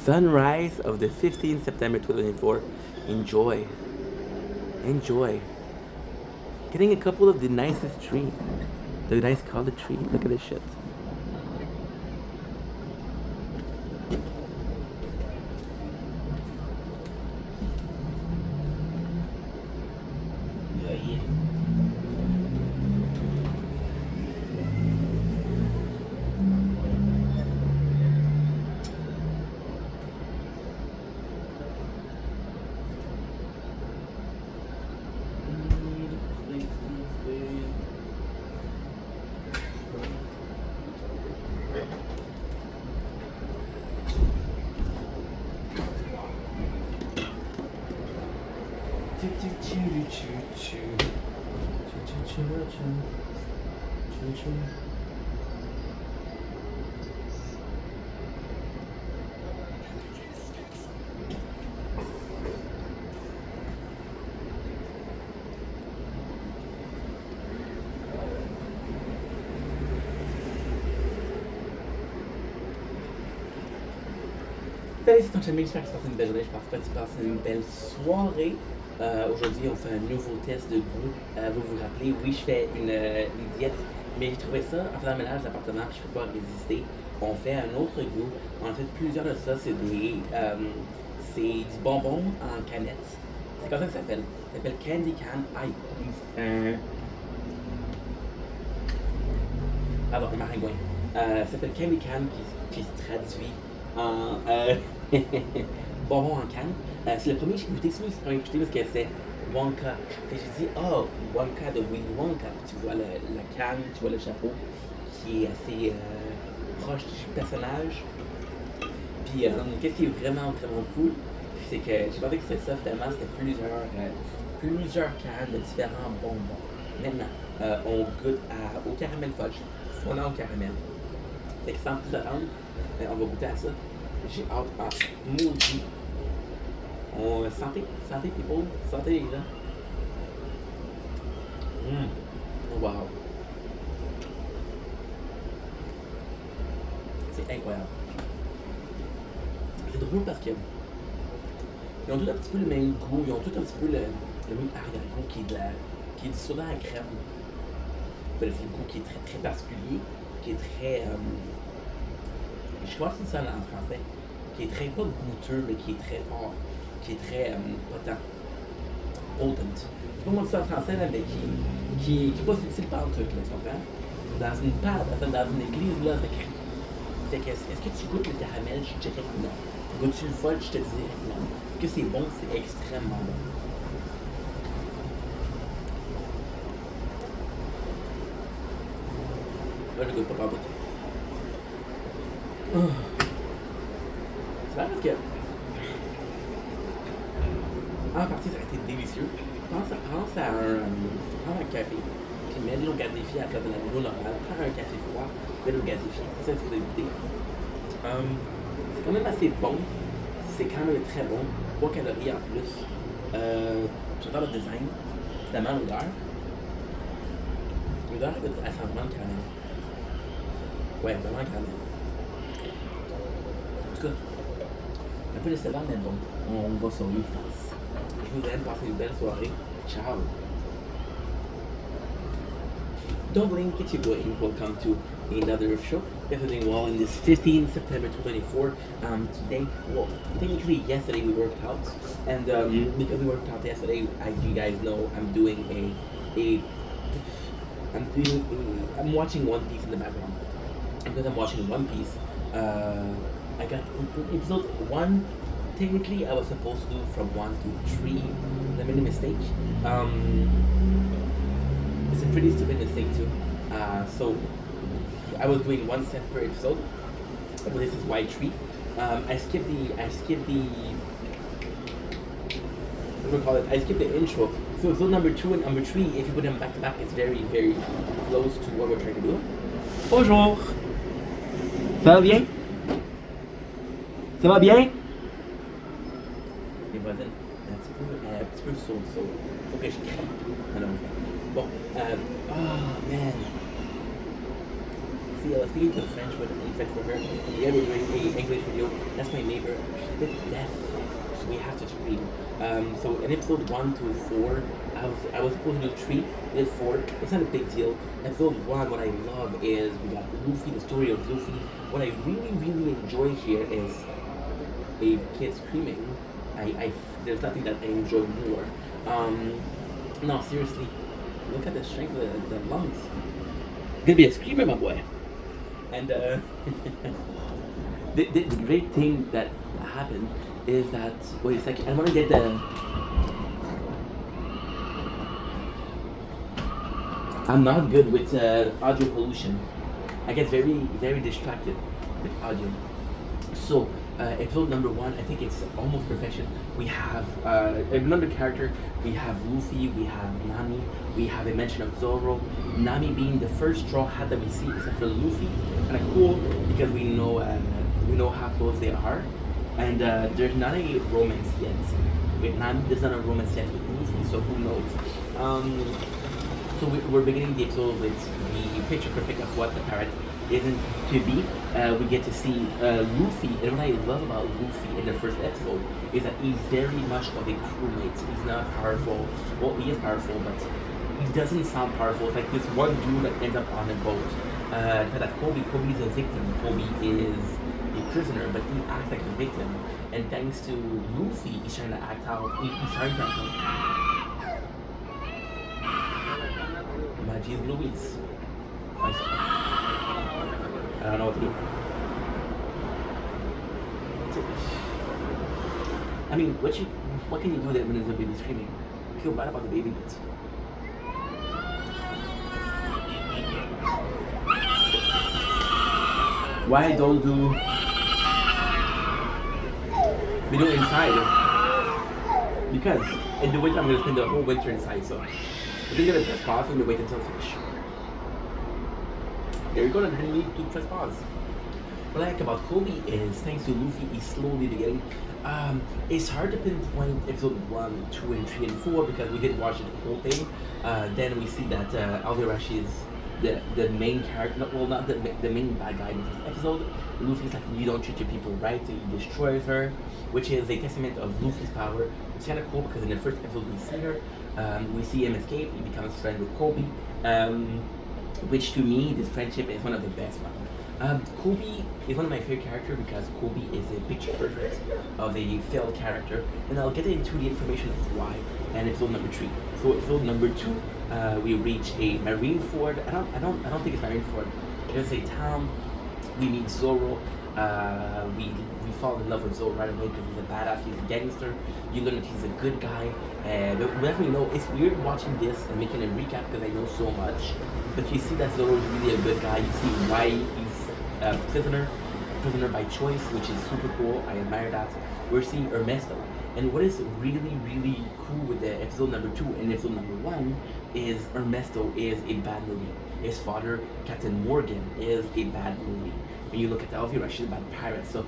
sunrise of the 15th September 2024. Enjoy. Enjoy. Getting a couple of the nicest tree. The nice colored tree. Look at this shit. Salut, c'est ton channel, j'espère que tu passes une belle journée, j'espère que tu passes une belle soirée. Aujourd'hui, on fait un nouveau test de goût. Vous vous rappelez, oui, je fais une diète, mais j'ai trouvé ça en faisant le ménage de l'appartement, puis je peux pas résister. On fait un autre goût. On a fait plusieurs de ça, c'est du bonbon en canette. C'est comme ça que ça s'appelle. Ça s'appelle Candy Can Ice. Pardon, un maringouin. Ça s'appelle Candy Can qui se traduit en bonbon en canne. C'est le premier que j'ai goûté, c'est le premier que j'ai goûté parce que c'est Wonka. Et j'ai dit, oh, Wonka de Willy Wonka. Tu vois la canne, tu vois le chapeau qui est assez proche du personnage. Puis qu'est-ce qui est vraiment cool, c'est que j'ai pensé que c'était ça, finalement, c'était plusieurs cannes de différents bonbons. Maintenant, on goûte au caramel fudge, fondant au caramel. Fait que sans plus attendre, on va goûter à ça. J'ai hâte à maudit. Santé people, santé les gens. Wow. C'est incroyable. C'est drôle parce que ils ont tous un petit peu le même goût, ils ont tous un petit peu le même arrière-goût qui est du soda à crème. C'est le goût qui est très particulier, qui est très je crois que c'est ça en français, qui est très pas goûteux, mais qui est très fort, qui est très potent. Potent. Je sais pas comment ça en français, là, mais qui est pas subtil par le truc, là, tu comprends? Dans une pâte, dans une église, là, ça crie. Fait que, est-ce que tu goûtes le caramel? Je dirais que non. Goûtes-tu le fudge? Je te dirais que non. Est-ce que c'est bon? C'est extrêmement bon. Là, je goûte pas par tout. C'est vrai parce que en partie ça a été délicieux. Pense à prendre un café, puis mets de l'eau gazéfiée à la place de l'eau normale, prends un café froid, mets de l'eau gazéfiée, c'est ça qu'il faut éviter. C'est quand même assez bon, c'est quand même très bon, 3 calories en plus. J'adore le design, finalement l'odeur. L'odeur, elle sent vraiment le caramel. Ouais, vraiment le caramel. En tout cas, un peu décevant, mais bon, on va survivre, je pense. Je vous aime, passez une belle soirée. Ciao! Don't blink, it's your boy. Welcome to another show. If you're doing well in this 15th September 2024. Today, well, technically yesterday we worked out, and because we worked out yesterday, as you guys know, I'm watching One Piece in the background. And because I'm watching One Piece, I got episode 1. Technically, I was supposed to do from 1 to 3. I made a mistake. It's a pretty stupid mistake too. So I was doing 1 set per episode, but this is Y3. I skipped the what do we call it? I skipped the intro. So episode number 2 and number 3, if you put them back to back, it's very close to what we're trying to do. Bonjour. Ça va bien? Ça va bien? Les voisines, un petit peu sourd. Faut que je crie. Alors, bon, man. see, I was speaking to a French with a French worker. The other doing a English video. That's my neighbor. She's a bit deaf, so we have to scream. So in episode 1 to 4, I was supposed to do 3, did 4. It's not a big deal. Episode 1, what I love is we got Luffy, the story of Luffy. What I really, really enjoy here is a kid screaming. There's nothing that I enjoy more. No, seriously, look at the strength of the lungs. Gonna be a screamer, my boy. And the great thing that happened is that, wait a second, I want to get the. I'm not good with audio pollution. I get very, very distracted with audio. So, episode number 1, I think it's almost perfection. We have another character. We have Luffy, we have Nami, we have a mention of Zoro. Nami being the first straw hat that we see, except for Luffy. Kind of cool because we know how close they are, and there's not a romance yet with Nami. There's not a romance yet with Luffy, so who knows? So we're beginning the episode with the picture perfect of what the parrot isn't to be. We get to see Luffy, and what I love about Luffy in the first episode is that he's very much of a crewmate. He's not powerful. Well, he is powerful, but he doesn't sound powerful. It's like this one dude that ends up on a boat. That Kobe is a victim. Kobe is a prisoner, but he acts like a victim. And thanks to Luffy, he's trying to act out. He's trying to act out. My G's Louise. I don't know what to do. I mean, what can you do that when there's a baby screaming? You feel bad about the baby, but why don't do video inside? Because in the winter I'm gonna spend the whole winter inside, so if you're gonna press pause, I'm gonna wait until finish. There you go, and then need to press pause. What I like about Kobe is, thanks to Luffy, he's slowly beginning. It's hard to pinpoint episode 1, 2, and 3, and 4 because we didn't watch the whole thing. Then we see that Alderashi is the main character, well, not the main bad guy in this episode. Luffy's like, you don't treat your people right, so he destroys her, which is a testament of Luffy's power. It's kind of cool because in the first episode we see her, we see him escape, he becomes friends with Kobe, which to me, this friendship is one of the best ones. Kobe is one of my favorite characters because Kobe is a picture perfect of a failed character, and I'll get into the information of why. And episode number 3. So episode number 2, we reach a marine ford. I don't think it's marine ford. It's a town. We meet Zoro. We fall in love with Zoro right away because he's a badass. He's a gangster. You learn that he's a good guy. But whatever you know, it's weird watching this and making a recap because I know so much. But you see that Zoro is really a good guy. You see why he's a prisoner by choice, which is super cool. I admire that. We're seeing Ernesto, and what is really, really cool with the episode number 2 and episode number 1 is Ernesto is a bad Marine. His father, Captain Morgan, is a bad Marine. When you look at the Alvira, she's a bad pirate. So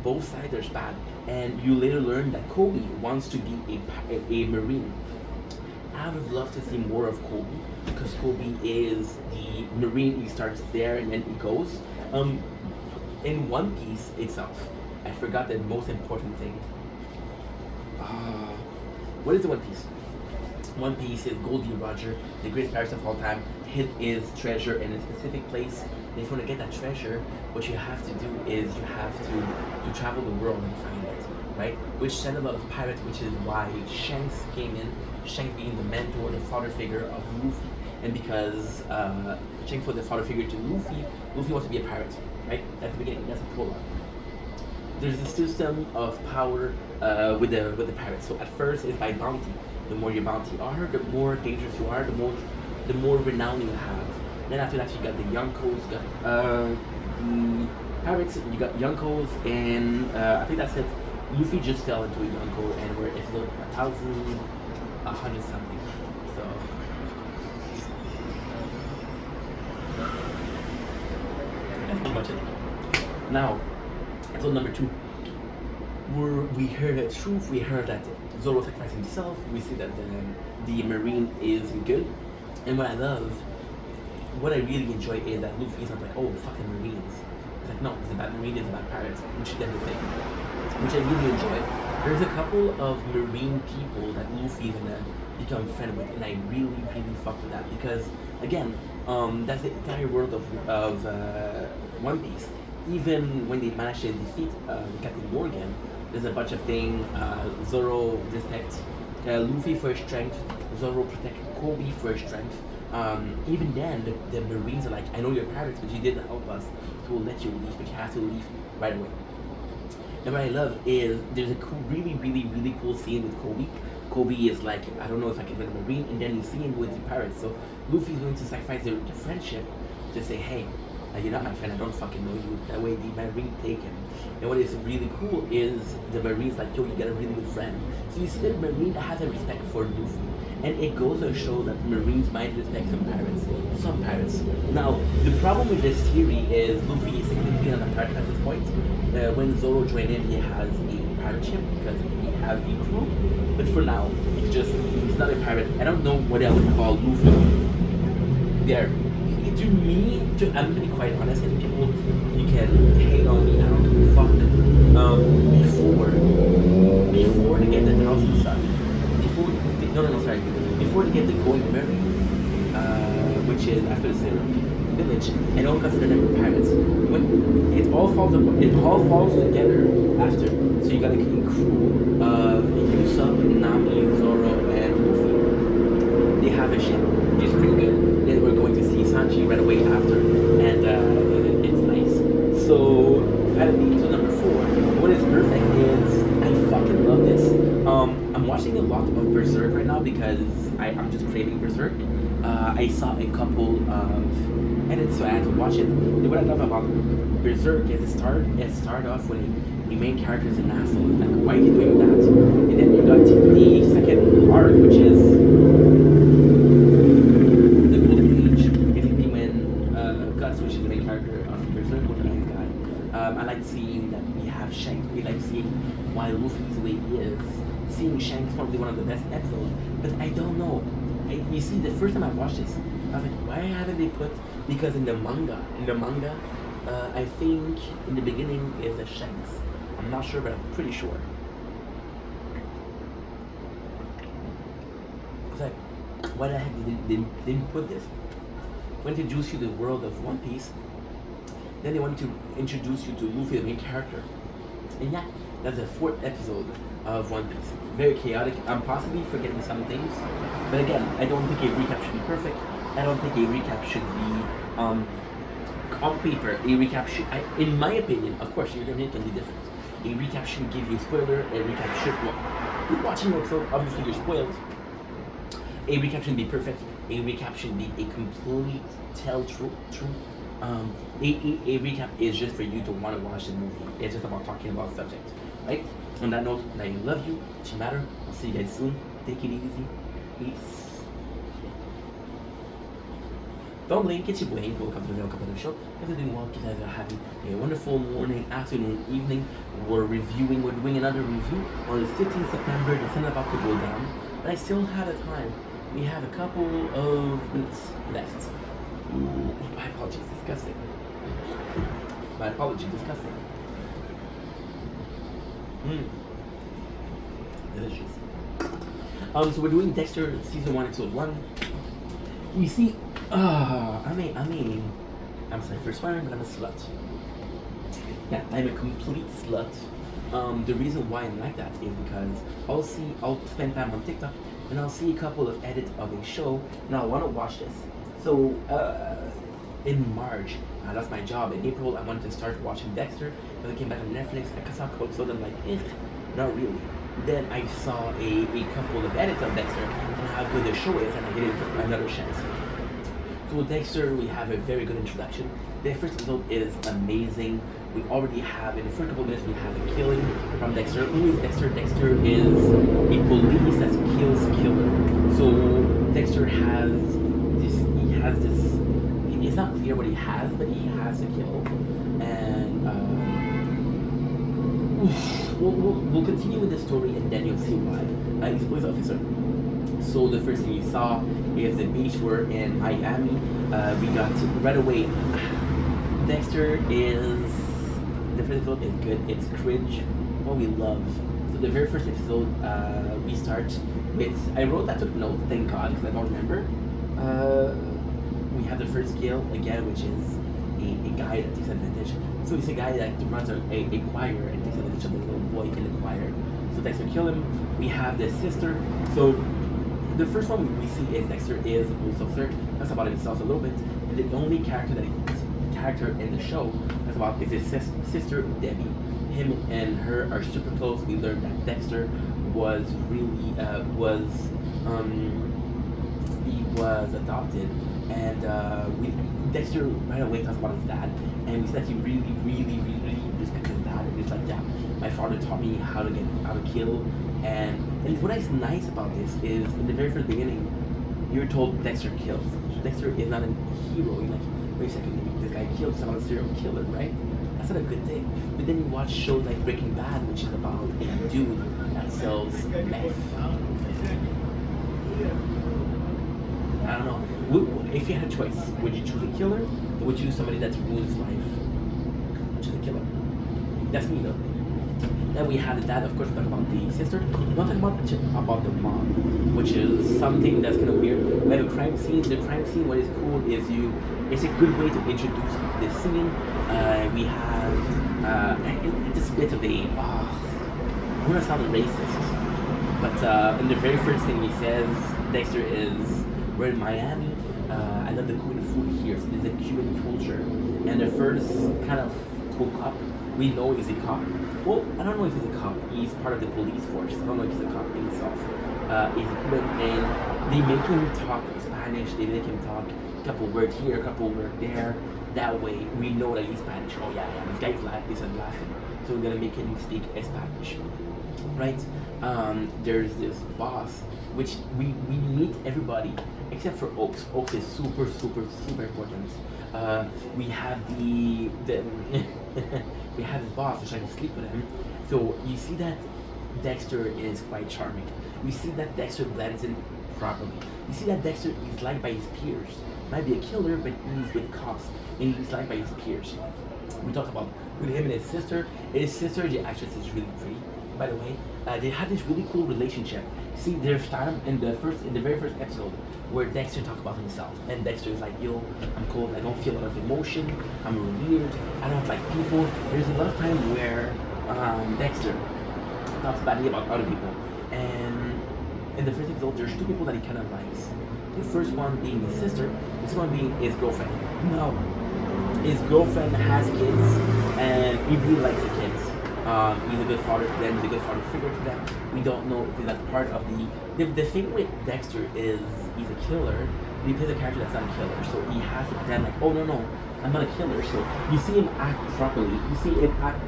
both sides are bad, and you later learn that Kobe wants to be a Marine. I would love to see more of Kobe because Kobe is the Marine. He starts there and then he goes. In One Piece itself, I forgot the most important thing. What is the One Piece? One Piece is Goldie Roger, the greatest pirate of all time, hid his treasure in a specific place. And if you want to get that treasure, what you have to do is you have to travel the world and find it, right? Which sent a lot of pirates, which is why Shanks came in. Shanks being the mentor, the father figure of Luffy. And because Shanks was the father figure to Luffy, Luffy wants to be a pirate, right? At the beginning, that's a prologue. There's a system of power with the pirates. So at first, it's by bounty. The more your bounty are, the more dangerous you are, the more renown you have. Then after that, you got the Yonkos, you got the pirates, you got Yonkos, and I think that's it. Luffy just fell into a Yonko, and we're at 1,100 something. So that's pretty much it. Now, episode number 2. We heard the truth. We heard that Zoro sacrificed himself. We see that the Marine is good. And what I love what I really enjoy is that Luffy is not like, oh, fuck the Marines. It's like, no, it's about Marines, it's about pirates, which is everything. Which I really enjoy. There's a couple of Marine people that Luffy is gonna become friend with, and I really, really fuck with that because, again, that's the entire world of One Piece. Even when they manage to defeat Captain Morgan, there's a bunch of things. Zoro respects Luffy for his strength. Zoro protect Kobe for his strength. Even then, the Marines are like, I know you're pirates, but you didn't help us, so we'll let you leave, but you have to leave right away. And what I love is there's a cool, really, really, really cool scene with Kobe. Kobe is like, I don't know if I can be a Marine, and then you see him with the pirates. So Luffy's going to sacrifice their friendship to say, hey, you're not my friend, I don't fucking know you. That way the Marine take him. And what is really cool is the Marine's like, yo, you got a really good friend. So you see that the Marine has a respect for Luffy. And it goes to show that Marines might respect some pirates. Some pirates. Now, the problem with this theory is Luffy is significantly not a pirate at this point. When Zoro joined in, he has a pirate ship because he has a crew. But for now, he's not a pirate. I don't know what I would call Luffy. There. I'm gonna be quite honest, and people, you can hate on me, I don't give a fuck. Before they get the Thousand Sun, before they get the Going Merry, which is after the village, I don't consider them pirates. When it all falls together after. So you got a crew of Usopp, Nami, Zoro, and Luffy. They have a ship, which is pretty good. Then we're going to see Sanji right away after, and it's nice. So finally, to number 4. What is perfect is I fucking love this. I'm watching a lot of Berserk right now because I'm just craving Berserk. I saw a couple of edits, so I had to watch it. And what I love about Berserk is it started off when the main character is an asshole. Like, why are you doing that? And then you got the second arc, which is the Golden Age. Basically, when Guts, which is the main character of Berserk, was a nice guy. I like seeing that we have Shanks. We like seeing why Luffy's the way he is. Seeing Shanks probably one of the best episodes, but I don't know. You see, the first time I watched this, I was like, why haven't they put? Because in the manga, I think in the beginning is a Shanks. I'm not sure, but I'm pretty sure. It's like, why the heck they didn't put this? When they introduce you to the world of One Piece, then they want to introduce you to Luffy, the main character. And yeah, that's the 4th episode of One Piece. Very chaotic. I'm possibly forgetting some things, but again, I don't think a recap should be perfect. I don't think a recap should be on paper. A recap should, in my opinion, of course, your opinion can be different. A recap shouldn't give you a spoiler. A recap should, well, you're watching the episode, obviously you're spoiled. A recap shouldn't be perfect. A recap should be a complete true. A recap is just for you to want to watch the movie. It's just about talking about the subject, right? On that note, I love you. Chimaru. I'll see you guys soon. Take it easy. Peace. Don't blink, it's your boy Hank. Welcome to the show. If you're doing well, you guys are having a wonderful morning, afternoon, evening. We're doing another review on the 15th September. The sun about to go down, but I still have a time. We have a couple of minutes left. Ooh, my apologies, disgusting. My apologies, disgusting. Delicious. So we're doing Dexter season 1, episode 1. You see, I'm sorry for swearing, but I'm a slut. Yeah, I'm a complete slut. The reason why I'm like that is because I'll spend time on TikTok and I'll see a couple of edits of a show and I want to watch this. So in March, that's my job. In April, I wanted to start watching Dexter. Then I came back on Netflix. I saw a couple episodes. I'm like, not really. Then I saw a couple of edits of Dexter and how good the show is, and I gave it another chance. So with Dexter, we have a very good introduction. The first episode is amazing. We already have, in the first couple of minutes, we have a killing from Dexter. Who is Dexter? Dexter is a police that kills killer. So Dexter has this, it's not clear what he has, but he has to kill. And we'll continue with the story and then you'll see why. He's a police officer. So the first thing you saw is the beach. We're in Miami. We got right away. Dexter is the first episode is good. It's cringe, what we love. So the very first episode, we start with. I wrote that took note. Thank God, because I don't remember. We have the first kill again, which is a guy that takes advantage. So it's a guy that runs a choir and takes advantage of the little boy in the choir. So Dexter kill him. We have the sister. So the first one we see is Dexter is a police officer. That's about himself a little bit. And the only character in the show that's about is his sister Debbie. Him and her are super close. We learned that Dexter was really he was adopted, and Dexter right away talks about his dad, and we said that he really respects his dad, and he's like, yeah, my father taught me how to kill, and what is nice about this is in the very first beginning, you're told Dexter kills. Dexter is not a hero. You're like, wait a second, this guy killed someone, a serial killer, right? That's not a good thing. But then you watch shows like Breaking Bad, which is about a dude that sells meth. I don't know. If you had a choice, would you choose a killer or would you choose somebody that's ruined his life? Choose a killer. That's me though. Then we have the dad, of course, we talk about the sister. We don't talk about the mom, which is something that's kind of weird. We have a crime scene. The crime scene, what is cool is it's a good way to introduce the scene. We have just a bit of a, I'm gonna sound racist, but in the very first thing he says, Dexter is, we're in Miami. I love the Cuban food here. So there's a Cuban culture. And the first kind of cool cop we know is a cop. Well, I don't know if he's a cop. He's part of the police force. I don't know if he's a cop himself. He's a Cuban, and they make him talk Spanish. They make him talk a couple words here, a couple words there. That way, we know that he's Spanish. Oh yeah, this guy's laughing. So we're gonna make him speak Spanish, right? There's this boss, which we meet everybody except for Oaks. Oaks is super important. We have the we have his boss, which I can sleep with him. So you see that Dexter is quite charming. You see that Dexter blends in properly. You see that Dexter is liked by his peers. Might be a killer, but he's with cops, and he's liked by his peers. We talk about with him and his sister. His sister, the actress, is really pretty, by the way. They have this really cool relationship. See, there's time in the very first episode where Dexter talks about himself, and Dexter is like, yo, I'm cold, I don't feel a lot of emotion, I'm weird, I don't like people. There's a lot of time where Dexter talks badly about other people, and in the first episode, there's two people that he kind of likes. The first one being his sister, the second one being his girlfriend. No, his girlfriend has kids, and he really likes the kids. He's a good father to them, he's a good father figure to them. We don't know if that's part of the thing with Dexter is he's a killer, but he plays a character that's not a killer. So he has to pretend like, oh no, I'm not a killer. So you see him act properly, you see him act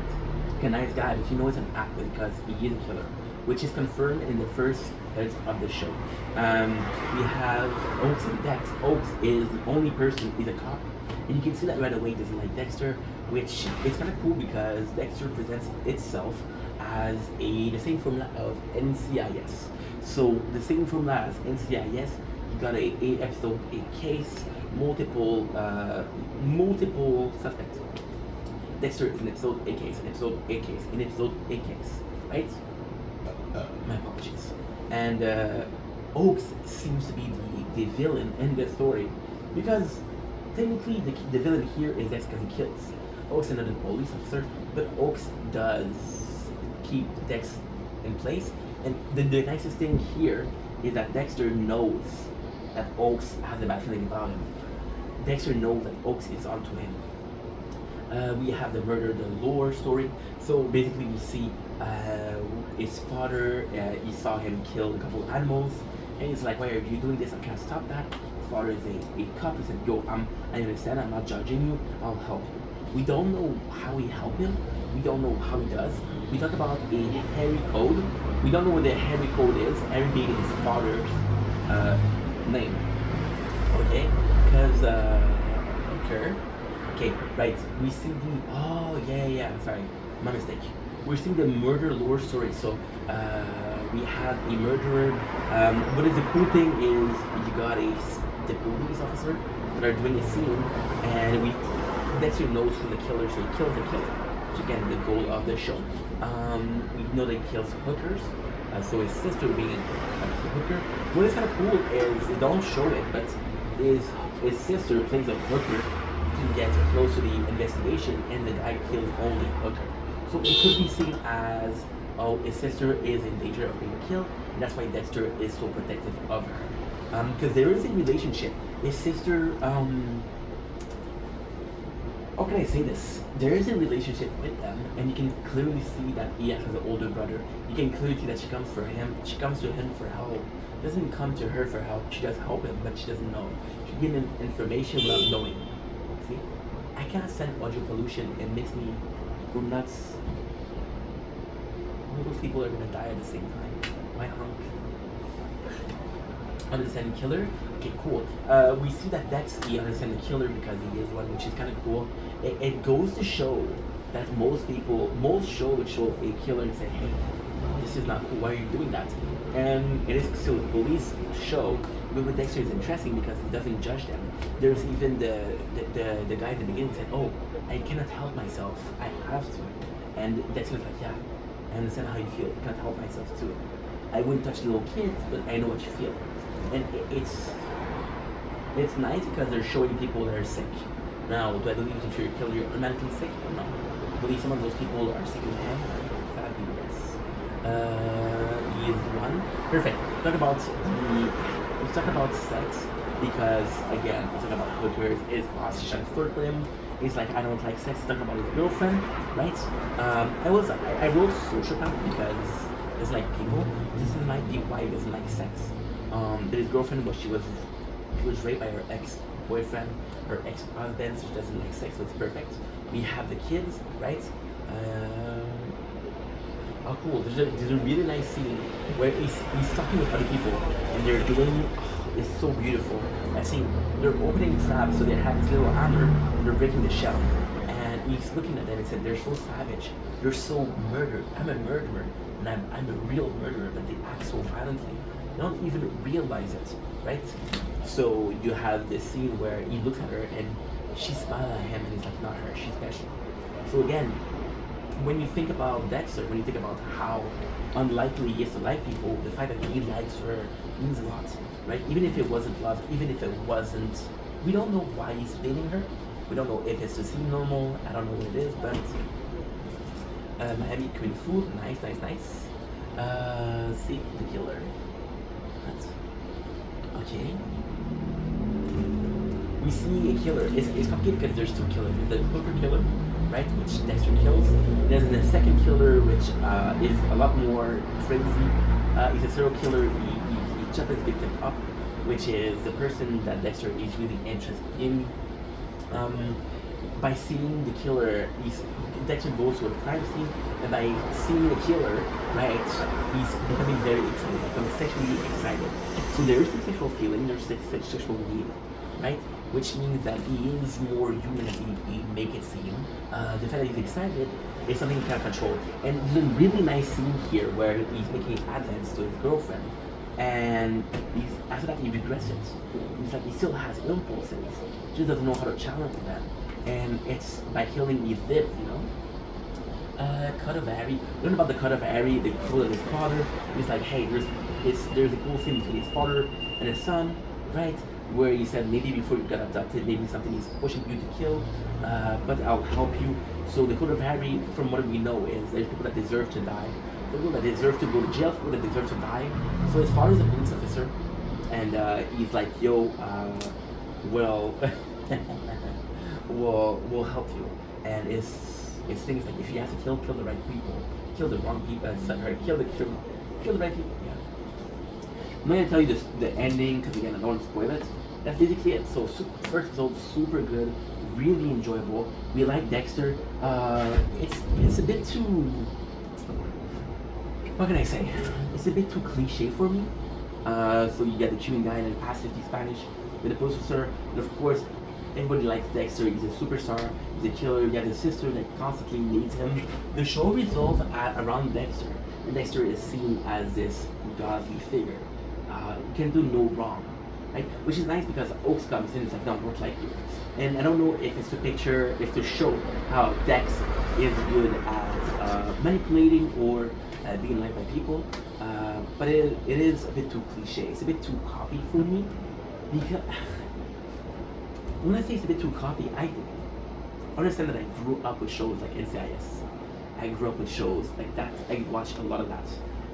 like a nice guy, but you know it's an act because he is a killer, which is confirmed in the first minutes of the show. We have Oaks and Dex. Oaks is the only person, he's a cop, and you can see that right away, he doesn't like Dexter, which is kind of cool because Dexter presents itself as the same formula of NCIS. So the same formula as NCIS, you got a episode, a case, multiple suspects. Dexter is an episode, a case, an episode, a case, an episode, a case, right? My apologies. And Oaks seems to be the villain in the story because technically the villain here is Dex because he kills. Oaks is another police officer, but Oaks does keep Dex in place. And the nicest thing here is that Dexter knows that Oaks has a bad feeling about him. Dexter knows that Oaks is onto him. We have the murder, the lore story. So basically we see his father, he saw him kill a couple of animals, and he's like, why are you doing this? I can't stop that. His father is a cop. He said, yo, I understand, I'm not judging you, I'll help you. We don't know how he helped him. We don't know how he does. We talk about a Harry code. We don't know what the Harry code is. Harry being his father's name. Okay? Because, okay, right. We see sorry, my mistake. We're seeing the murder lore story. So, we have a murderer. What is the cool thing is you got the police officer that are doing a scene, and Dexter knows who the killer, so he kills the killer. Which again, the goal of the show. We know that he kills hookers. So his sister being a hooker. What is kind of cool is they don't show it, but his sister plays a hooker to get close to the investigation, and the guy kills only hooker. So it could be seen as, oh, his sister is in danger of being killed, and that's why Dexter is so protective of her. Because there is a relationship. His sister, how can I say this? There is a relationship with them, and you can clearly see that he has an older brother. You can clearly see that she comes to him for help. Doesn't come to her for help. She does help him, but she doesn't know. She gives him information without knowing. See? I cannot stand audio pollution. It makes me go nuts. All those people are gonna die at the same time. My hunk. Understanding killer. Okay, cool. We see that Dex the understanding killer because he is one, which is kind of cool. It goes to show that most show would show a killer and say, hey, this is not cool. Why are you doing that? And it is still a police show. But with Dexter is interesting because he doesn't judge them. There's even the guy at the beginning said, oh, I cannot help myself. I have to. And Dexter's like, yeah, I understand how you feel. I can't help myself too. I wouldn't touch the little kids, but I know what you feel. And it's nice because they're showing people that are sick. Now, do I believe if you're a killer, you're automatically sick? No. I believe some of those people are sick in the head. Fabulous. He is one. Perfect. Let's talk about sex because again, let's talk about hookers. His boss is trying to flirt with him. He's like, I don't like sex. Talk about his girlfriend, right? I wrote sociopath because it's like people. This is might be why he doesn't like sex. But his girlfriend she was raped by her ex-boyfriend, her ex-husband, so she doesn't like sex, so it's perfect. We have the kids, right? Oh cool, there's a really nice scene where he's talking with other people and they're doing, it's so beautiful. That scene, they're opening traps, so they have this little hammer, they're breaking the shell. And he's looking at them and said, they're so savage, they're so murdered. I'm a murderer, and I'm a real murderer, but they act so violently. They don't even realize it, right? So you have this scene where he looks at her and she smiles at him and he's like, not her, she's special. So again, when you think about Dexter, when you think about how unlikely he is to like people, the fact that he likes her means a lot, right? Even if it wasn't love, even if it wasn't, we don't know why he's dating her. We don't know if it's to seem normal, I don't know what it is, but Miami Queen Fu, nice. See, the killer. Okay. We see a killer. It's complicated because there's two killers. There's the hooker killer, right, which Dexter kills. There's the second killer, which is a lot more crazy. He's a serial killer. He chops his victim up, which is the person that Dexter is really interested in. By seeing the killer, Dexter goes to a crime scene, and by seeing the killer, right, he's becoming very excited, becomes sexually excited. So there is a sexual feeling, there's a sexual need, right? Which means that he is more human than he make it seem. The fact that he's excited is something he can't control. And there's a really nice scene here where he's making advances to his girlfriend, and after that he regrets it. He's like, he still has impulses, he just doesn't know how to challenge them. And it's by killing he lives, you know? Cut of Harry. Learn about the cut of Harry, the cool of his father. He's like, hey, there's a cool scene between his father and his son, right? Where he said maybe before you got abducted, maybe something is pushing you to kill, but I'll help you. So the code of Harry, from what we know, is there's people that deserve to die, people that deserve to go to jail, people that deserve to die. So his father is a police officer, and he's like, yo, well, we'll help you. And it's things like if you have to kill the right people, kill the wrong people, kill the right people. Yeah. I'm not gonna tell you the ending because again I don't want to spoil it. That's basically it. So first episode, super good, really enjoyable. We like Dexter. It's a bit too, what can I say? It's a bit too cliche for me. So you get the Cuban guy and then past 50 Spanish with the police officer, and of course everybody likes Dexter. He's a superstar. He's a killer. You have his sister that constantly needs him. The show resolves around Dexter. Dexter is seen as this godly figure, who can do no wrong, right? Which is nice because Oaks comes in and is like, no, I don't like you. And I don't know if it's to picture, if to show how Dex is good at manipulating or being liked by people, but it is a bit too cliche. It's a bit too copy for me because when I say it's a bit too copy, I understand that I grew up with shows like NCIS. I grew up with shows like that. I watched a lot of that.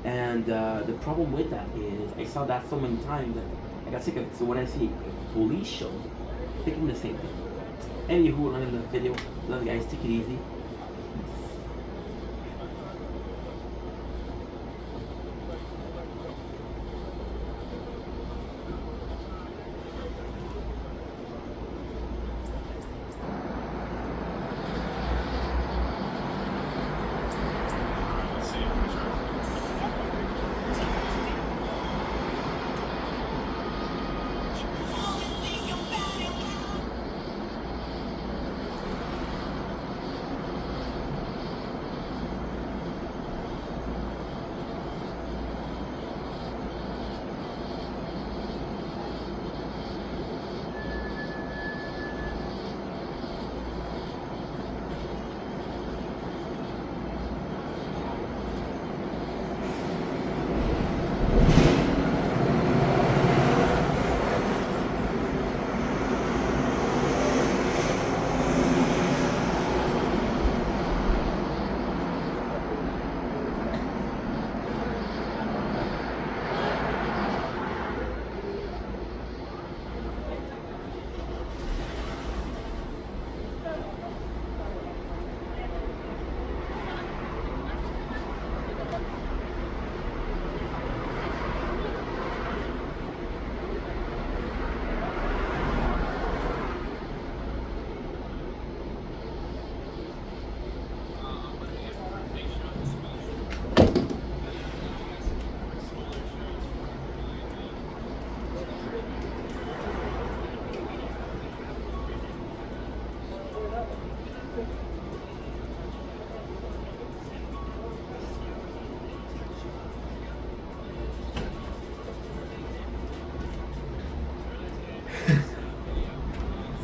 And the problem with that is I saw that so many times that I got sick of it. So when I see a police show, I'm thinking the same thing. Anywho, we're not in the video. Love you guys. Take it easy.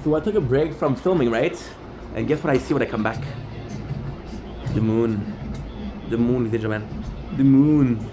So I took a break from filming, right? And guess what I see when I come back? The moon. The moon, ladies and gentlemen. The moon.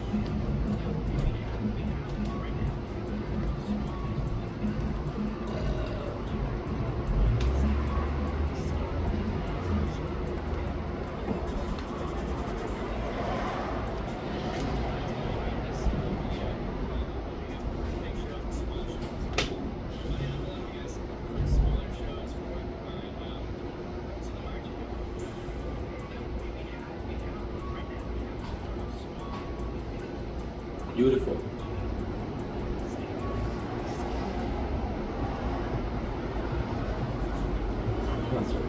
Beautiful. Concert.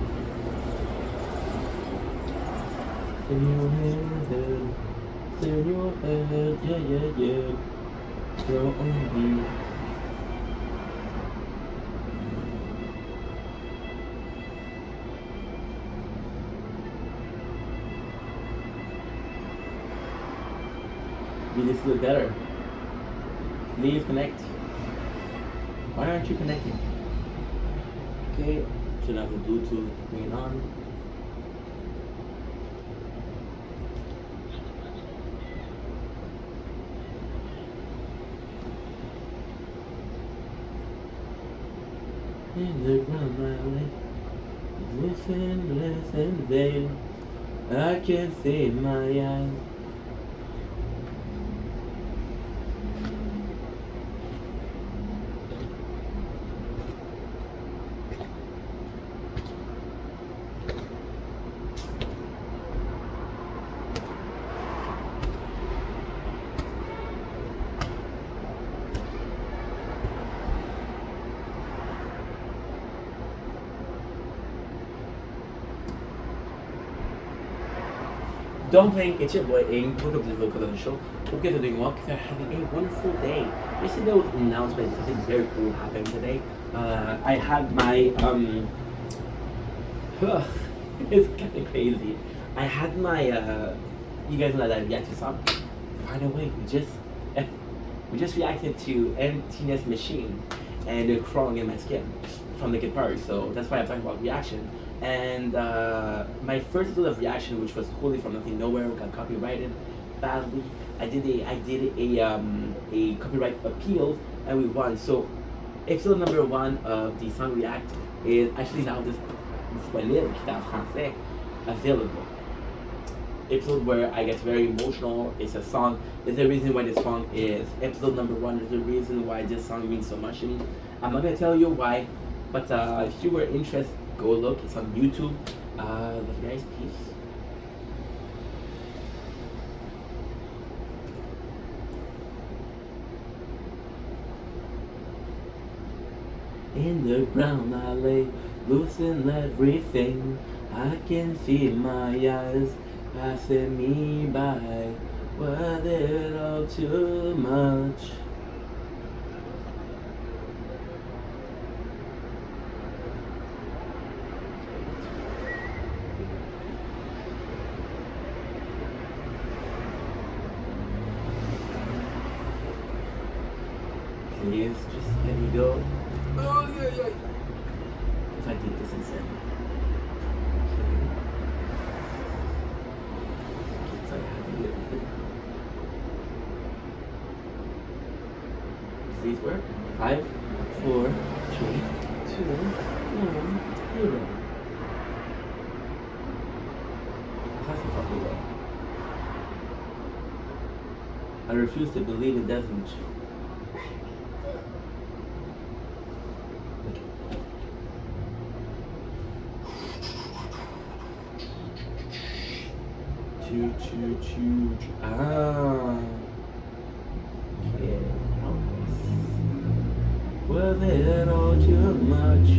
In your head, in your head, yeah. You're only. You just look better. Please connect. Why aren't you connecting? Okay, turn off the Bluetooth, bring it on. In the ground my way, listen, listen, vain. I can't see my eyes. Don't blink, it's your boy Ing. Welcome to the Vocal of the Show. Hope you guys are doing well, because you're having a wonderful day. Yesterday was an announcement, something very cool happened today. I had my, it's kind of crazy. I had my You guys know that I react to song. By the way, we just reacted to Emptiness Machine and they're crawling in my skin from Linkin Park. So that's why I'm talking about reaction. And my first episode of reaction, which was wholly from nothing nowhere, got copyrighted badly. I did a copyright appeal and we won. So episode number one of the song React is actually now disponible en français, available. Episode where I get very emotional. It's a song. There's a reason why this song is episode number one. There's a reason why this song means so much to me. I'm not gonna tell you why, but if you were interested, go look. It's on YouTube. Love you guys. Peace. In the ground I lay, losing everything. I can see my eyes passing me by. Was it all too much? Please, just let me go. Oh, yeah, yeah. If I did this instead. Okay, so I have to do it. Does these work? 5, 4, 3, 2, 1, 0. How's the fucking go? I refuse to believe it doesn't. Choo. Ah. Okay. Was it all too much?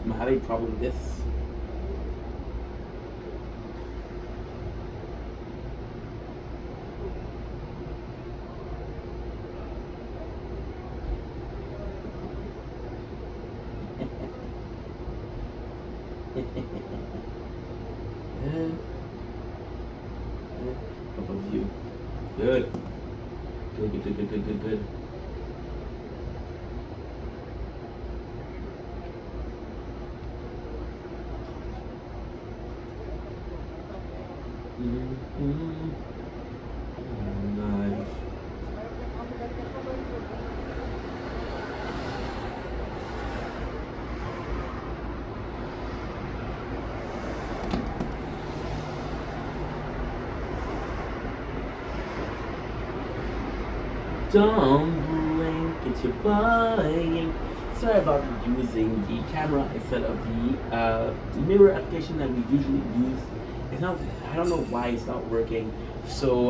I'm having a problem with this. Top of view. Good. Good. Nice. Don't blink, it's your buying. Sorry about using the camera instead of the mirror application that we usually use. It's not, I don't know why it's not working. So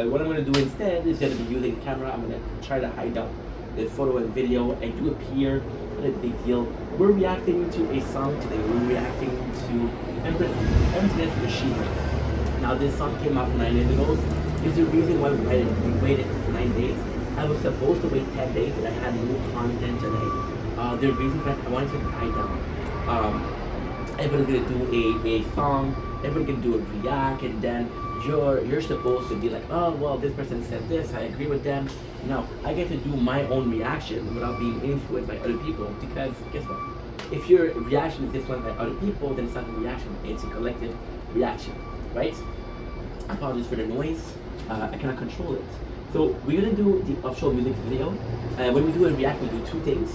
what I'm gonna do instead is gonna be using the camera. I'm gonna try to hide out the photo and video. I do appear, not a big deal. We're reacting to a song today. We're reacting to Emptiness Machine. Now this song came out 9 days ago. There's a reason why we waited 9 days. I was supposed to wait 10 days, but I had no content today. The reason for that, I wanted to tie down. Everybody's gonna do a song, everybody's gonna do a react, and then you're supposed to be like, oh well, this person said this, I agree with them. No, I get to do my own reaction without being influenced by other people, because guess what? If your reaction is influenced by other people, then it's not a reaction, it's a collective reaction, right? Apologies for the noise, I cannot control it. So we're gonna do the official music video. When we do a react, we do two things.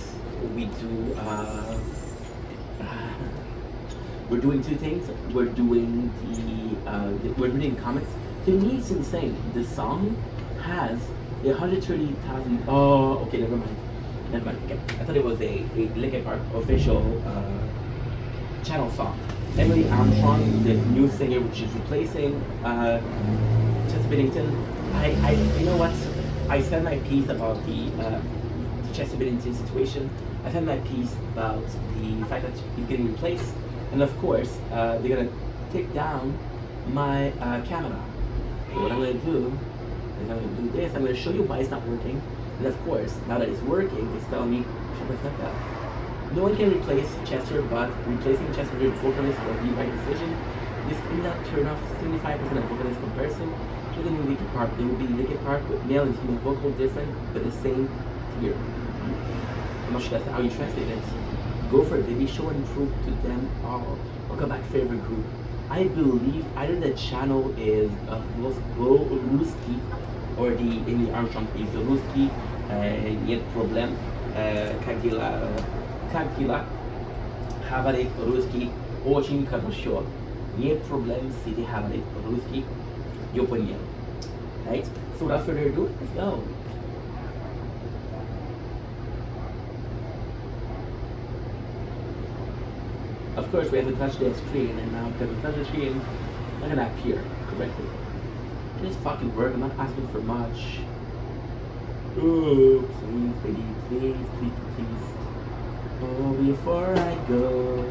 We're doing two things. We're doing we're reading comments. To me, it's insane. The song has 130,000. Oh, okay, never mind. Okay. I thought it was a Linkin Park official channel song. Emily Armstrong, the new singer, which is replacing Chester Bennington. You know what? I said my piece about the Chester Bennington situation. I said my piece about the fact that he's getting replaced, and of course, they're gonna take down my camera. So what I'm gonna do is I'm gonna do this. I'm gonna show you why it's not working, and of course, now that it's working, it's telling me shut the fuck up. No one can replace Chester, but replacing Chester with vocalist will be my decision. This may not turn off 75% of vocalist comparison to the new Linkin Park. There will be Linkin Park with male and female vocal different, but the same here. I'm not sure that's how you translate it. Go for it, baby. Show and prove to them all. Welcome back, favorite group. I believe either the channel is Ruski or the Amy Armstrong is the Ruski, Yet Problem, Kagila, Havarik, Ruski, очень хорошо. Нет проблем с этой Havarik, Ruski, я понял. Right? So without further ado, let's go. Of course, we have to touch the screen, and now because we touch the screen, I'm gonna appear correctly. Just fucking work. I'm not asking for much. Oh, please, baby, please. Oh, before I go,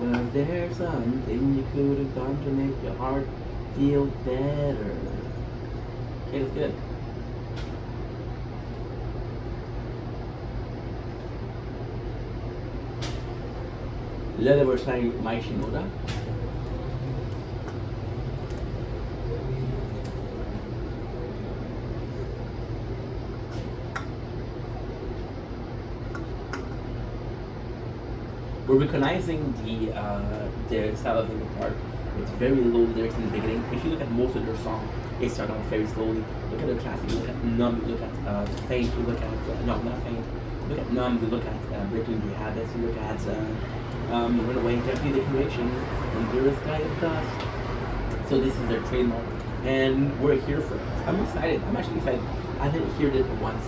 was there something you could have done to make your heart feel better? Okay, that's good. Leather Mai Shinoda. We're recognizing the style of Linkin Park. It's very low lyrics in the beginning. If you look at most of their songs, they start off very slowly. Look at their classic. You look at Numb. You look at Faint. You look at no, not Faint. You look at Numb. You look at Breaking the Habits. You look at Runaway, Definitely the Connection, and There is Sky of Dust. So this is their trademark, and we're here for it. I'm excited. I'm actually excited. I haven't heard it once.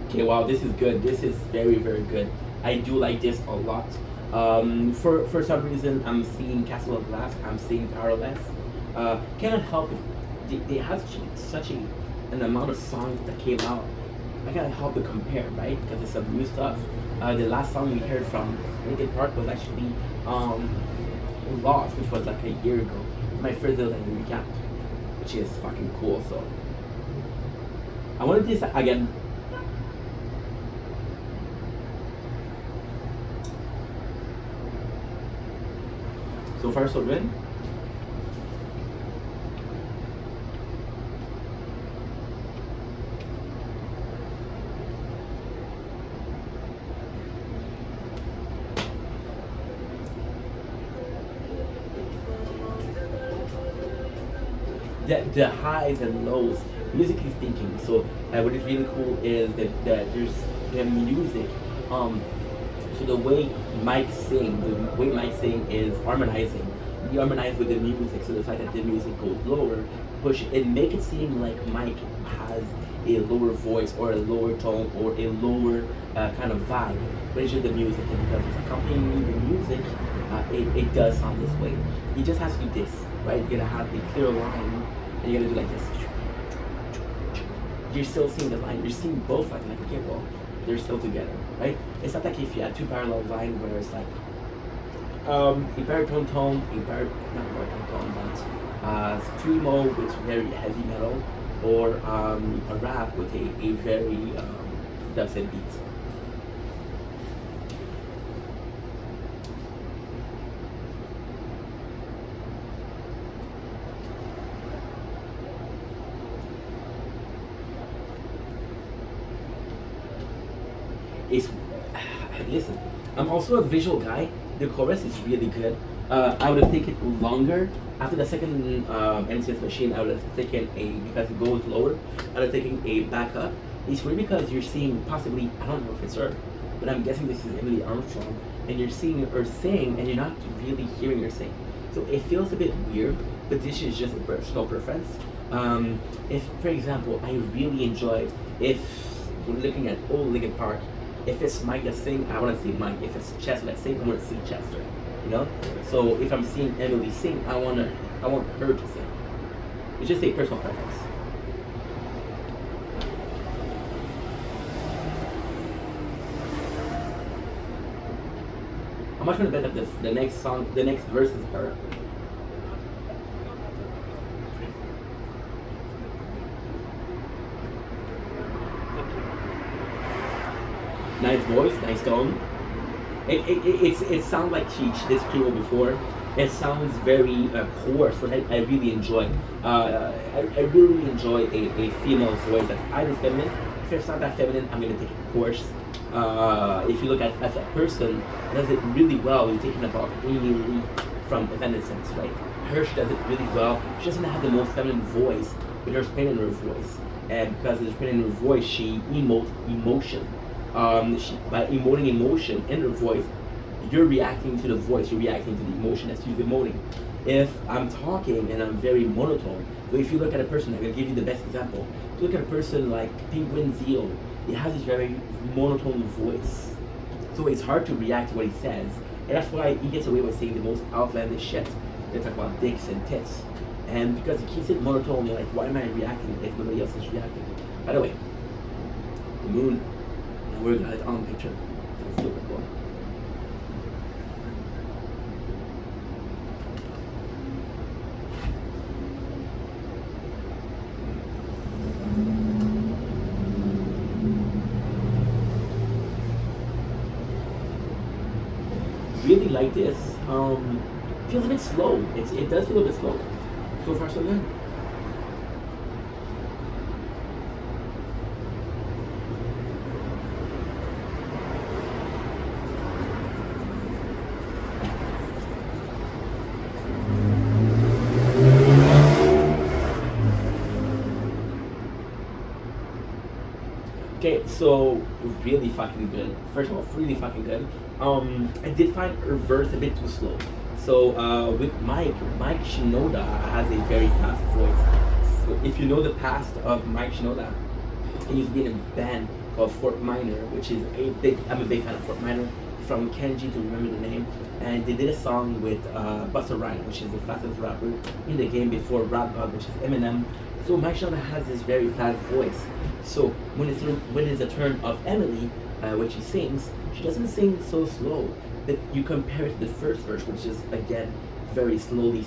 Okay, wow, this is good. This is very, very good. I do like this a lot. For some reason, I'm seeing Castle of Glass. I'm seeing Powerless. Cannot help it. They have such an amount of songs that came out. I cannot help but compare, right? Because it's some new stuff. The last song we heard from Linkin Park was actually Lost, which was like a year ago. My first little recap, which is fucking cool. So I wanted this again. So far, so good. The highs and lows, musically speaking. So what is really cool is that there's the music. So the way Mike sing is harmonizing. We harmonize with the music. So the fact that the music goes lower, push it, make it seem like Mike has a lower voice or a lower tone or a lower kind of vibe. But it's just the music, and because it's accompanying the music, it does sound this way. He just has to do this, right? You gotta have a clear line, and you gotta do like this. You're still seeing the line. You're seeing both lines. Like, okay, well, they're still together, right? It's not like if you had two parallel lines where it's like a baritone tone, not baritone tone, but screamo with very heavy metal, or a rap with a very dubstep beat. It's listen. I'm also a visual guy. The chorus is really good. I would have taken longer after the second MCS machine. I would have taken because it goes lower. I would have taken a backup. It's really because you're seeing possibly, I don't know if it's her, but I'm guessing this is Emily Armstrong, and you're seeing her sing, and you're not really hearing her sing. So it feels a bit weird, but this is just a personal preference. If, for example, I really enjoy if we're looking at old Linkin Park. If it's Mike that sing, I want to see Mike. If it's Chester that sing, I want to see Chester. You know. So if I'm seeing Emily sing, I want her to sing. It's just a personal preference. I'm much gonna bet that the next song, the next verse is her. Nice voice, nice tone. It sounds like she did Kiro before. It sounds very coarse, but I really enjoy. I really enjoy a female's voice that's either feminine. If it's not that feminine, I'm gonna take it coarse. If you look at as a person, does it really well. You're thinking about Amy Lee from Evanescence, right? Her, she does it really well. She doesn't have the most feminine voice, but there's pain in her voice, and because there's pain in her voice, she emotes emotion. By emoting emotion in her voice, you're reacting to the voice, you're reacting to the emotion that she's emoting. If I'm talking and I'm very monotone, so if you look at a person, I'm gonna give you the best example. If you look at a person like Penguin Zeo, he has this very monotone voice. So it's hard to react to what he says. And that's why he gets away with saying the most outlandish shit. They talk about dicks and tits. And because he keeps it monotone, you're like, why am I reacting if nobody else is reacting? By the way, the moon, and we're got it on picture. So it's super cool. Really like this. Feels a bit slow. It does feel a bit slow. So far so good. Okay, so really fucking good. First of all, really fucking good. I did find her verse a bit too slow. So with Mike Shinoda has a very fast voice. So if you know the past of Mike Shinoda, he used to be in a band called Fort Minor, which is I'm a big fan of Fort Minor, from Kenji to remember the name. And they did a song with Busta Rhymes, which is the fastest rapper in the game before Rap God, which is Eminem. So Mike Shinoda has this very fast voice. So when it's a turn of Emily, when she sings, she doesn't sing so slow. But you compare it to the first verse, which is again very slowly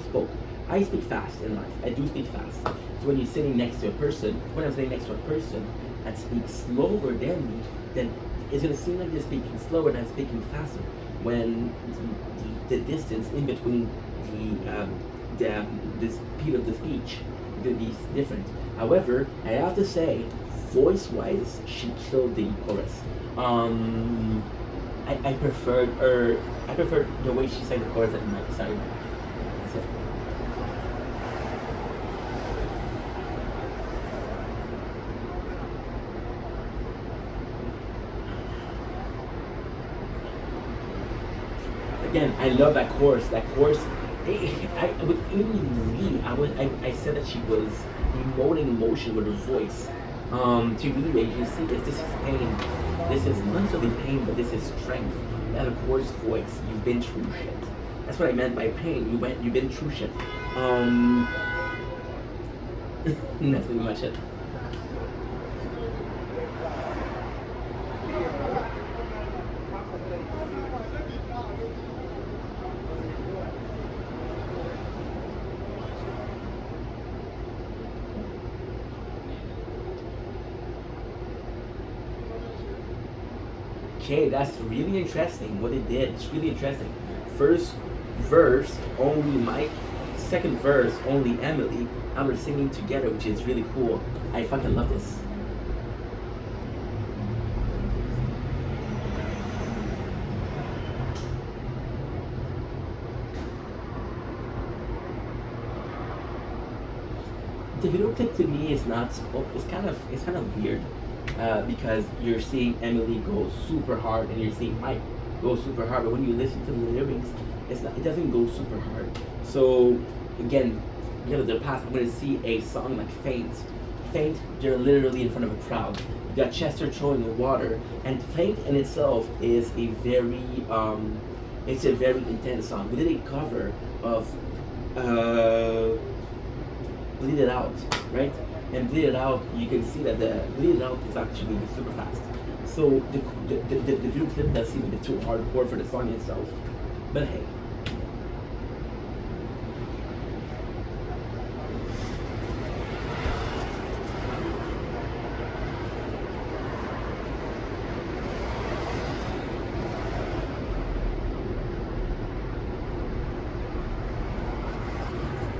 spoke. I speak fast in life. I do speak fast. So when you're sitting next to a person, when I'm sitting next to a person that speaks slower than me, then it's gonna seem like they're speaking slower and I'm speaking faster. When the distance in between the speed of the speech could be different. However, I have to say, voice-wise, she killed the chorus. I preferred her. I preferred the way she sang the chorus than Mike. Sorry, that's it. Again, I love that chorus. That chorus. With Amy Lee, I said that she was emoting emotion with her voice. To really make you see this is pain. This is not necessarily pain, but this is strength. You have a coarse voice. You've been through shit. That's what I meant by pain. You've been through shit. That's pretty much it. Okay, that's really interesting what it did. It's really interesting. First verse, only Mike. Second verse, only Emily. And we're singing together, which is really cool. I fucking love this. The video clip to me is not. It's kind of weird. Because you're seeing Emily go super hard and you're seeing Mike go super hard, but when you listen to the lyrics, it doesn't go super hard. So again, the past, I'm gonna see a song like Faint. Faint, they're literally in front of a crowd. You got Chester throwing the water, and Faint in itself is it's a very intense song. We did a cover of Bleed It Out, right? And Bleed It Out, you can see that the Bleed It Out is actually super fast. So the video clip does seem a bit too hardcore for the song itself. But hey.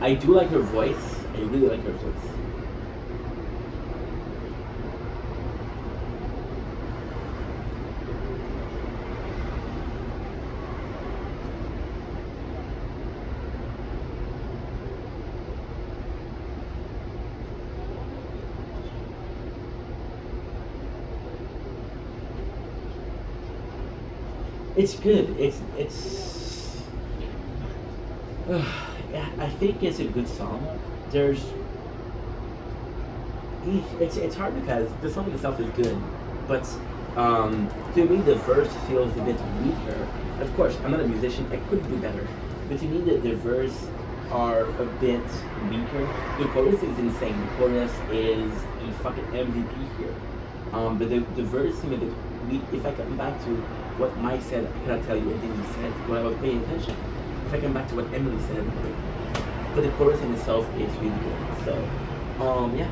I do like her voice. I really like her voice. It's good. It's. Yeah, I think it's a good song. There's it's hard because the song itself is good, but to me the verse feels a bit weaker. Of course, I'm not a musician; I could do better, but to me the verse are a bit weaker. The chorus is insane. The chorus is a fucking MVP here. But the verse seemed a bit weak. If I come back to what Mike said, I cannot tell you what he said when I was paying attention. If I come back to what Emily said, but the chorus in itself is really good. So, yeah.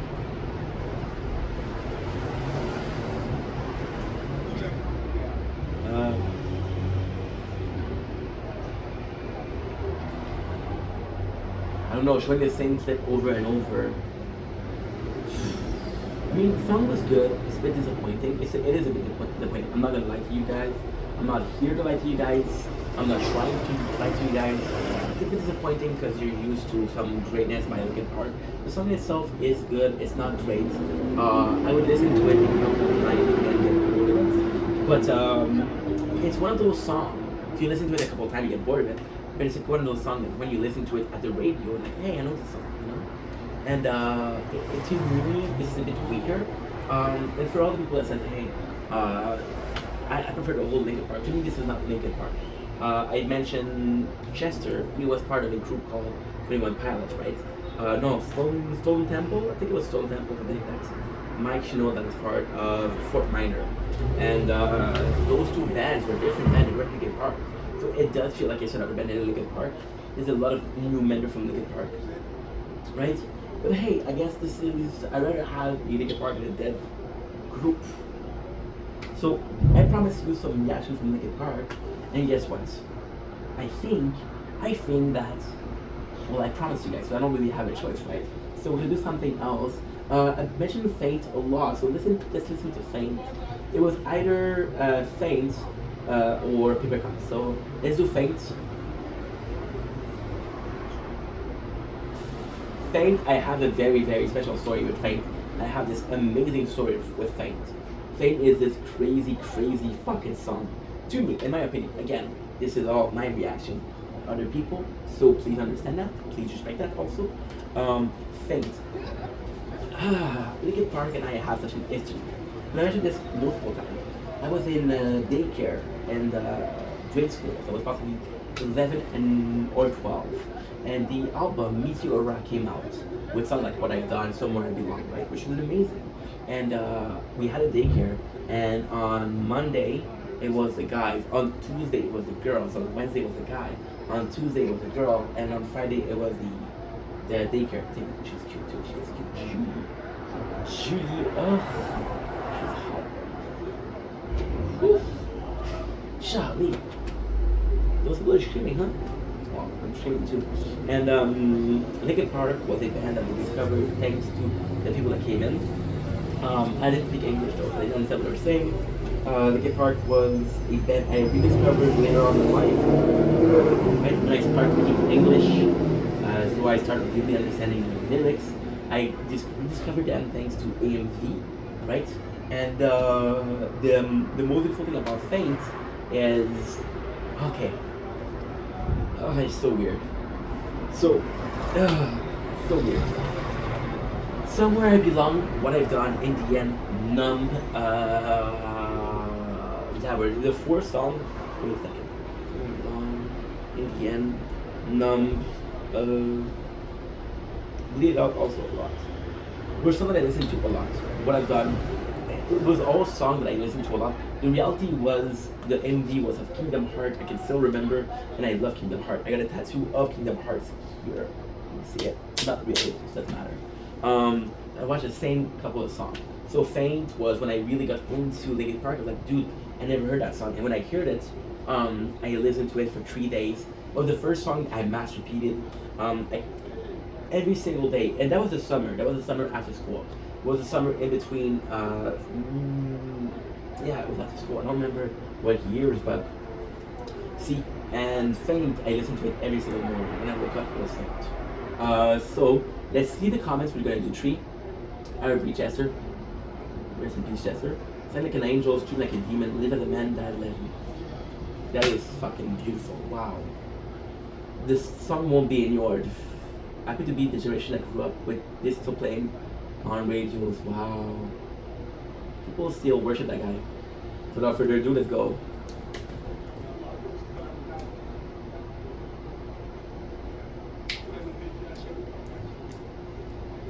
Uh, I don't know, showing the same clip over and over. I mean, the song was good. It's a bit disappointing. It is a bit disappointing. I'm not gonna lie to you guys. I'm not here to lie to you guys. I'm not trying to lie to you guys. It's a bit disappointing because you're used to some greatness by Linkin Park. The song itself is good. It's not great. I would listen to it a couple of times and get bored of it. But it's one of those songs. If you listen to it a couple of times, you get bored of it. But it's one of those songs that when you listen to it at the radio, like, hey, I know this song, you know. And to me, this is a bit weaker. And for all the people that said, hey, I prefer the whole Linkin Park. To me, this is not Linkin Park. I mentioned Chester. He was part of a group called 21 Pilots, right? No, Stone Temple. I think it was Stone Temple. I think that's Mike Shinoda that was part of Fort Minor. And those two bands were different bands. They were Linkin Park. So it does feel like it's another band in Linkin Park. There's a lot of new members from Linkin Park, right? But hey, I guess this is. I'd rather have a Linkin Park than a dead group. So I promised you some reaction from Linkin Park, and guess what? I think that. Well, I promised you guys, so I don't really have a choice, right? So we're gonna do something else. I mentioned Faint a lot, so let's listen to Faint. It was either Faint or Paper Cup. So let's do Faint. Faint, I have a very, very special story with Faint. I have this amazing story with Faint. Faint is this crazy, crazy fucking song. To me, in my opinion, again, this is all my reaction. Other people, so please understand that. Please respect that also. Faint. Linkin Park and I have such an history. And I mentioned this multiple times. I was in daycare and grade school, so I was possibly 11 or 12. And the album Meteora came out with something like What I've Done, Somewhere I Belong, right? Which was amazing. And we had a daycare, and on Monday it was the guys, on Tuesday it was the girls, on Wednesday it was the guy, on Tuesday it was the girl, and on Friday it was the daycare thing. She's cute too, she's cute. Julie, oh, she's hot. Whew. Charlie. Those people are screaming, huh? Well, I'm screaming too. And Linkin Park was a band that we discovered thanks to the people that came in. I didn't speak English though, so I didn't understand what they were saying. Linkin Park was a band I rediscovered later on in life. Right when I started speaking English, so I started really understanding the lyrics. I rediscovered them thanks to AMV, right? And the most beautiful thing about Faint is, okay, oh, it's so weird. So weird. Somewhere I Belong, What I've Done, In the End, Numb, that were the four songs. Wait a second. Somewhere I Belong, In the End, Numb, Bleed Out also a lot. Were some that I listen to a lot. What I've Done, it was all songs that I listened to a lot. The reality was the MD was of Kingdom Hearts. I can still remember, and I love Kingdom Hearts. I got a tattoo of Kingdom Hearts here. You see it? It's not really, it doesn't matter. I watched the same couple of songs. So Faint was when I really got into Linkin Park. I was like, dude, I never heard that song. And when I heard it, I listened to it for 3 days. It was the first song I mass repeated every single day. And that was the summer. That was the summer after school. It was the summer in between, yeah, it was after school. I don't remember what years, but see, and Faint, I listened to it every single morning. When I woke up, it was Faint. So let's see the comments. We're gonna do three. I repeat Chester. Rest in peace, Chester. Sing like an angel, scream like a demon, live as a man, die as a legend. That is fucking beautiful. Wow. This song won't be ignored. Happy to be the generation that grew up with this still playing on radios. Wow. People still worship that guy. So without further ado, let's go.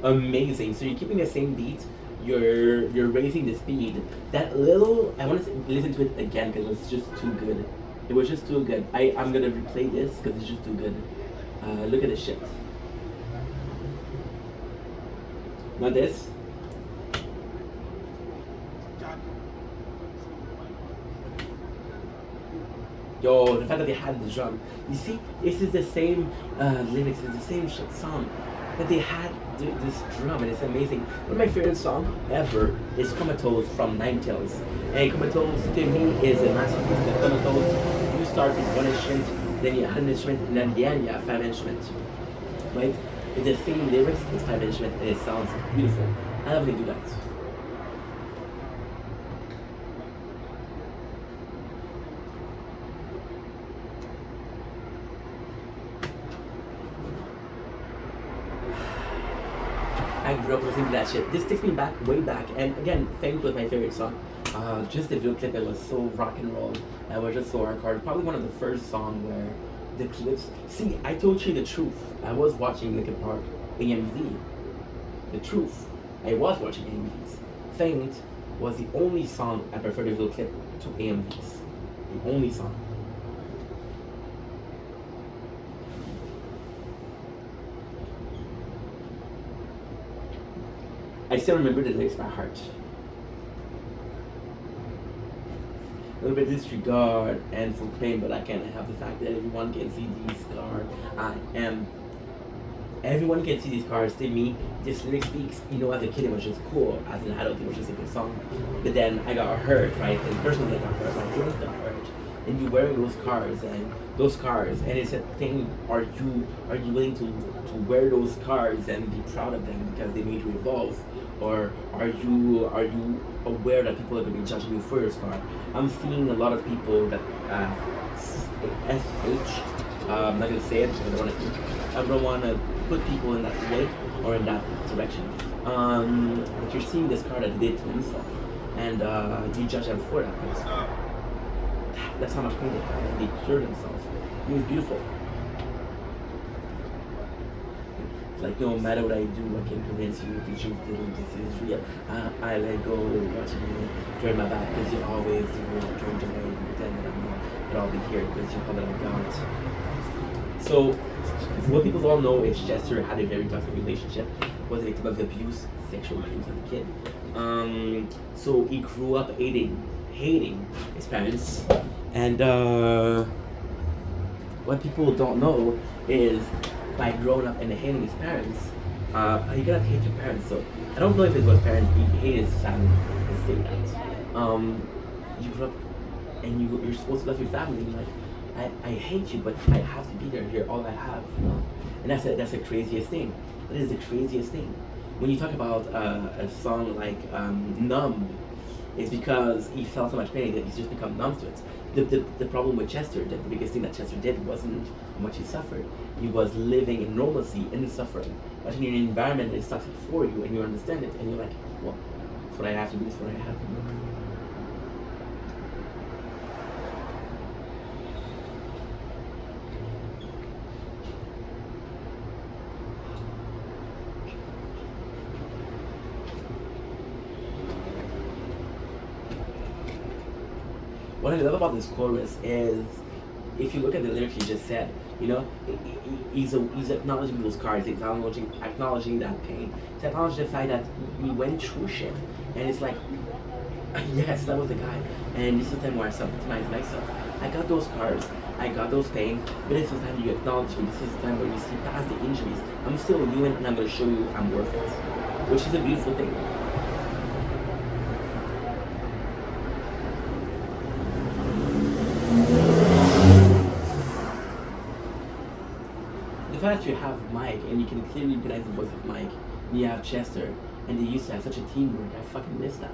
Amazing. So you're keeping the same beat. You're raising the speed. That little, I want to listen to it again because it's just too good. It was just too good. I'm gonna replay this because it's just too good. Look at this shit. Not this. Yo, the fact that they had the drum. You see, this is the same lyrics, it's the same shit song. But they had this drum and it's amazing. One of my favorite songs ever is Comatose from Ninetales. And Comatose to me is a masterpiece. The Comatose, you start with one instrument, then you add an instrument, and then at the end you have 5 instruments. Right? With the same lyrics, it's 5 instruments and it sounds beautiful. I love when they do that. I grew up listening to that shit. This takes me back, way back. And again, Faint was my favorite song. Just the video clip, it was so rock and roll. It was just so hardcore. Probably one of the first songs where the clips. See, I told you the truth. I was watching Linkin Park, AMV. The truth. I was watching AMVs. Faint was the only song I preferred the video clip to AMVs. The only song. I still remember the lyrics by heart. A little bit of disregard and for pain, but I can't help the fact that everyone can see these scars. Everyone can see these scars. To me, this lyric speaks, you know, as a kid it was just cool. As an adult it was just a good song. But then I got hurt, right? And personally I got hurt, my feelings got hurt. And you're wearing those scars and it's a thing, are you willing to wear those scars and be proud of them because they made you evolve? Or are you aware that people are going to be judging you for your scar? I'm seeing a lot of people that SH, I'm not going to say it because I don't want to put people in that way or in that direction. But you're seeing this car that he did to himself, and you judge them for that. But that's how much pain they had. They cured themselves. It was beautiful. Like, no matter what I do, I can convince you the truth that this is real. I let go, watching you turn my back because you always turn away and pretend that I'm not. But I'll be here because you know that I'm God. So, what people don't know is Chester had a very toxic relationship. Was a victim of abuse, sexual abuse as a kid. So he grew up hating his parents. And what people don't know is by growing up and hating his parents, you gotta hate your parents. So I don't know if it was parents, he hated his family. Let's say that. You grew up and you're supposed to love your family. Like, I hate you, but I have to be there. You're all I have. You know? And that's the craziest thing. That is the craziest thing. When you talk about a song like Numb, it's because he felt so much pain that he's just become numb to it. The problem with Chester, the biggest thing that Chester did wasn't how much he suffered. He was living in normalcy in suffering. But in an environment that is toxic for you and you understand it and you're like, well, that's what I have to do, that's what I have to do. what I love about this chorus is, if you look at the lyrics you just said, you know, he's acknowledging those scars, he's acknowledging that pain, he's acknowledging the fact that he went through shit, and it's like, yes, that was the guy, and this is the time where I self-recognize myself. I got those scars, I got those pain, but this is the time you acknowledge me. This is the time where you see past the injuries. I'm still human, and I'm gonna show you I'm worth it, which is a beautiful thing. The fact that you have Mike and you can clearly recognize the voice of Mike, and you have Chester, and they used to have such a teamwork, I fucking miss that.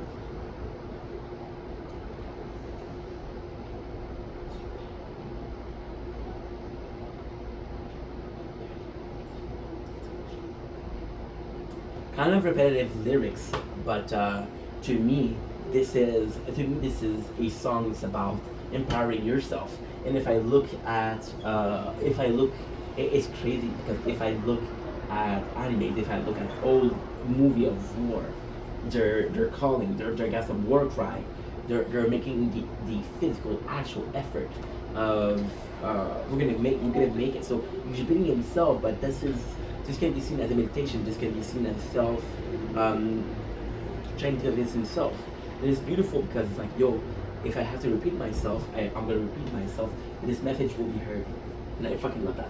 Kind of repetitive lyrics, but to me this is a song that's about empowering yourself. And if I look, it's crazy because if I look at anime, if I look at old movie of war, they're calling, they're got some war cry, they're making the physical actual effort of we're gonna make it. So he's beating himself, but this can be seen as a meditation. This can be seen as self trying to convince himself. And it's beautiful because it's like, yo, if I have to repeat myself, I'm gonna repeat myself. And this message will be heard, and I fucking love that.